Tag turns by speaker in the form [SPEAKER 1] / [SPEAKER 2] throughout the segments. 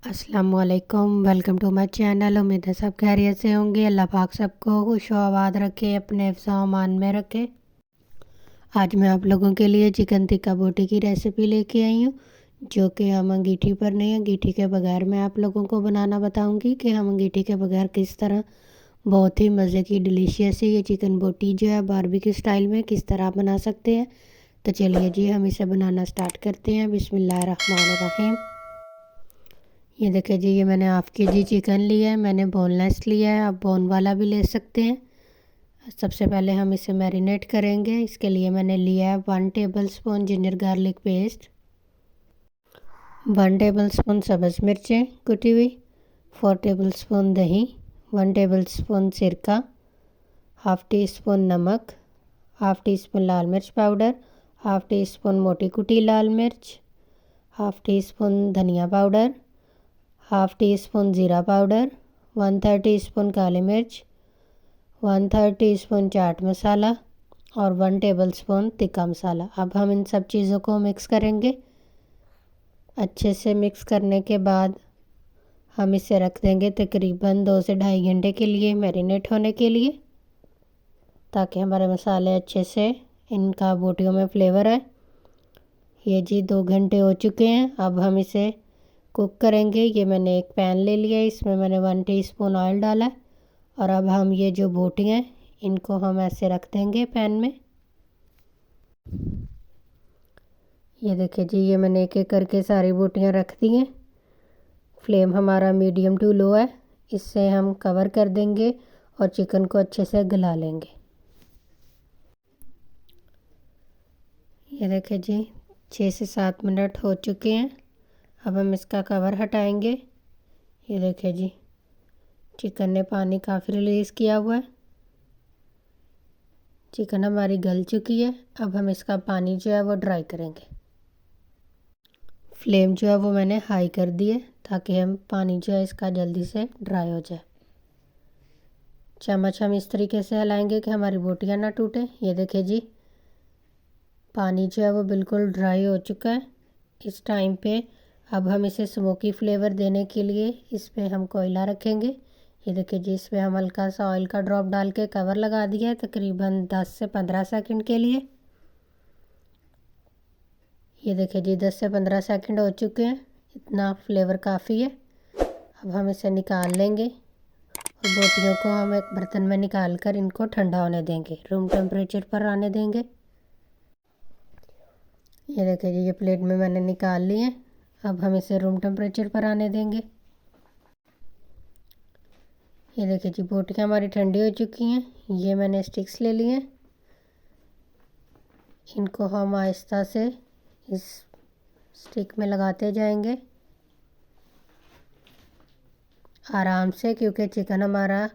[SPEAKER 1] अस्सलामुअलैकुम, welcome to my channel. उम्मीद है सब खैरियत से होंगे। अल्लाह पाक सबको खुश व आबाद रखे, अपने हिफ्ज़ व अमान में रखे। आज मैं आप लोगों के लिए चिकन टिक्का बोटी की रेसिपी लेके आई हूँ, जो कि हम अंगीठी पर नहीं, अंगीठी के बगैर मैं आप लोगों को बनाना बताऊँगी कि हम अंगीठी के बगैर किस तरह बहुत ही मज़े की डिलीशियस ये चिकन बोटी जो है बारबेक्यू स्टाइल में किस तरह बना सकते हैं। तो चलिए जी, हम इसे बनाना स्टार्ट करते हैं। बिस्मिल्लाहिर्रहमानिर्रहीम। ये देखिए जी, ये मैंने हाफ़ केजी चिकन लिया है। मैंने बोनलेस लिया है, आप बोन वाला भी ले सकते हैं। सबसे पहले हम इसे मैरिनेट करेंगे। इसके लिए मैंने लिया है 1 tablespoon ginger garlic paste, 1 tablespoon सब्ज़ मिर्चें कुटी हुई, 4 टेबलस्पून दही, 1 टेबलस्पून सिरका, हाफ़ टी स्पून नमक, हाफ़ टी स्पून लाल मिर्च पाउडर, हाफ़ टी स्पून मोटी कुटी लाल मिर्च, हाफ़ टी स्पून धनिया पाउडर, हाफ़ टी स्पून ज़ीरा पाउडर, 1/3 टीस्पून काली मिर्च, 1/3 टीस्पून चाट मसाला और 1 टेबलस्पून तिक्का मसाला। अब हम इन सब चीज़ों को मिक्स करेंगे। अच्छे से मिक्स करने के बाद हम इसे रख देंगे तकरीबन 2 से ढाई घंटे के लिए मैरिनेट होने के लिए, ताकि हमारे मसाले अच्छे से इनका बोटियों में फ्लेवर आए। ये जी 2 घंटे हो चुके हैं। अब हम इसे कुक करेंगे। ये मैंने एक पैन ले लिया है, इसमें मैंने 1 टीस्पून ऑयल डाला है और अब हम ये जो बोटी हैं इनको हम ऐसे रख देंगे पैन में। ये देखिए जी, ये मैंने एक एक करके सारी बोटियां रख दी हैं। फ्लेम हमारा मीडियम टू लो है। इससे हम कवर कर देंगे और चिकन को अच्छे से गला लेंगे। ये देखिए जी, 6 से 7 मिनट हो चुके हैं। अब हम इसका कवर हटाएंगे। ये देखिए जी, चिकन ने पानी काफ़ी रिलीज़ किया हुआ है। चिकन हमारी गल चुकी है। अब हम इसका पानी जो है वो ड्राई करेंगे। फ्लेम जो है वो मैंने हाई कर दी है, ताकि हम पानी जो है इसका जल्दी से ड्राई हो जाए। चम्मच हम इस तरीके से हिलाएंगे कि हमारी बोटियां ना टूटे। ये देखिए जी, पानी जो है वो बिल्कुल ड्राई हो चुका है। इस टाइम पे अब हम इसे स्मोकी फ्लेवर देने के लिए इस पर हम कोयला रखेंगे। ये देखिए जी, इसमें हम हल्का सा ऑयल का ड्रॉप डाल के कवर लगा दिया है तकरीबन 10 से 15 सेकंड के लिए। ये देखिए जी, 10 से 15 सेकंड हो चुके हैं। इतना फ्लेवर काफ़ी है। अब हम इसे निकाल लेंगे और बोटियों को हम एक बर्तन में निकाल कर इनको ठंडा होने देंगे, रूम टेम्परेचर पर आने देंगे। ये देखिए जी, ये प्लेट में मैंने निकाल ली है। अब हम इसे रूम टेम्परेचर पर आने देंगे। ये देखिए जी, बोटियाँ हमारी ठंडी हो चुकी हैं। ये मैंने स्टिक्स ले लिए हैं। इनको हम आहिस्ता से इस स्टिक में लगाते जाएंगे, आराम से, क्योंकि चिकन हमारा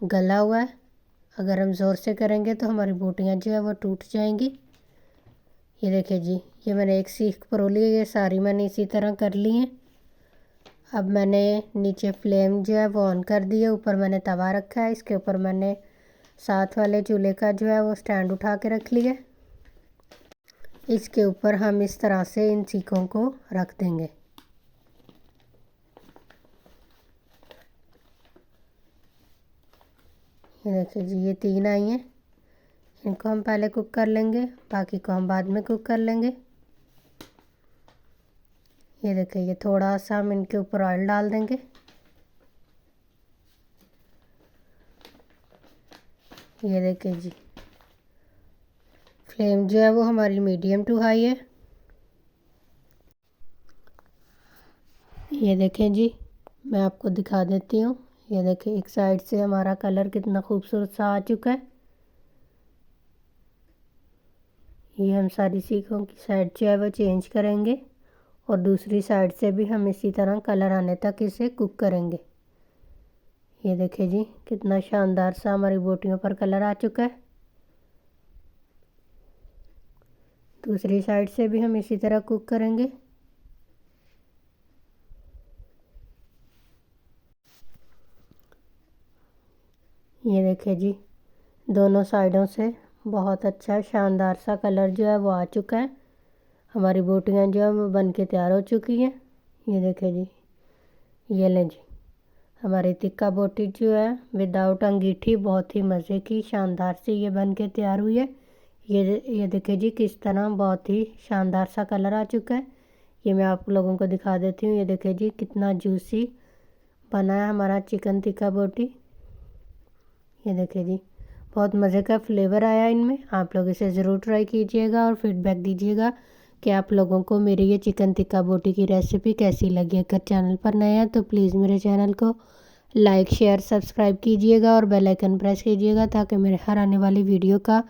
[SPEAKER 1] गला हुआ है। अगर हम ज़ोर से करेंगे तो हमारी बोटियाँ जो है वो टूट जाएंगी। ये देखिए जी, ये मैंने एक सीख परोली है, ये सारी मैंने इसी तरह कर ली हैं। अब मैंने नीचे फ्लेम जो है वो ऑन कर दी है। ऊपर मैंने तवा रखा है, इसके ऊपर मैंने साथ वाले चूल्हे का जो है वो स्टैंड उठा के रख लिया। इसके ऊपर हम इस तरह से इन सीखों को रख देंगे। ये देखिए जी, ये 3 आई हैं। इनको हम पहले कुक कर लेंगे, बाकी को हम बाद में कुक कर लेंगे। ये देखिए, ये थोड़ा सा हम इनके ऊपर ऑयल डाल देंगे। ये देखिए जी, फ्लेम जो है वो हमारी मीडियम टू हाई है। ये देखें जी, मैं आपको दिखा देती हूँ। ये देखिए, एक साइड से हमारा कलर कितना खूबसूरत सा आ चुका है। ये हम सारी सीखों की साइड जो है वो चेंज करेंगे और दूसरी साइड से भी हम इसी तरह कलर आने तक इसे कुक करेंगे। ये देखिए जी, कितना शानदार सा हमारी बोटियों पर कलर आ चुका है। दूसरी साइड से भी हम इसी तरह कुक करेंगे। ये देखिए जी, दोनों साइडों से बहुत अच्छा शानदार सा कलर जो है वो आ चुका है। हमारी बोटियां जो है वो बन के तैयार हो चुकी हैं। ये देखिए जी, ये लें जी, हमारी टिक्का बोटी जो है विदाउट अंगीठी बहुत ही मज़े की शानदार से ये बन के तैयार हुई है। ये देखिए जी किस तरह बहुत ही शानदार सा कलर आ चुका है। ये मैं आप लोगों को दिखा देती हूँ। ये देखिए जी कितना जूसी बना है हमारा चिकन टिक्का बोटी। ये देखिए जी बहुत मज़े का फ्लेवर आया इनमें। आप लोग इसे ज़रूर ट्राई कीजिएगा और फीडबैक दीजिएगा कि आप लोगों को मेरी ये चिकन टिक्का बोटी की रेसिपी कैसी लगी। अगर चैनल पर नए हैं तो प्लीज़ मेरे चैनल को लाइक शेयर सब्सक्राइब कीजिएगा और बेल आइकन प्रेस कीजिएगा ताकि मेरे हर आने वाली वीडियो का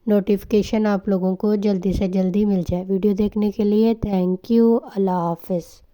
[SPEAKER 1] नोटिफिकेशन आप लोगों को जल्दी से जल्दी मिल जाए। वीडियो देखने के लिए थैंक यू। अल्लाह हाफ़िज़।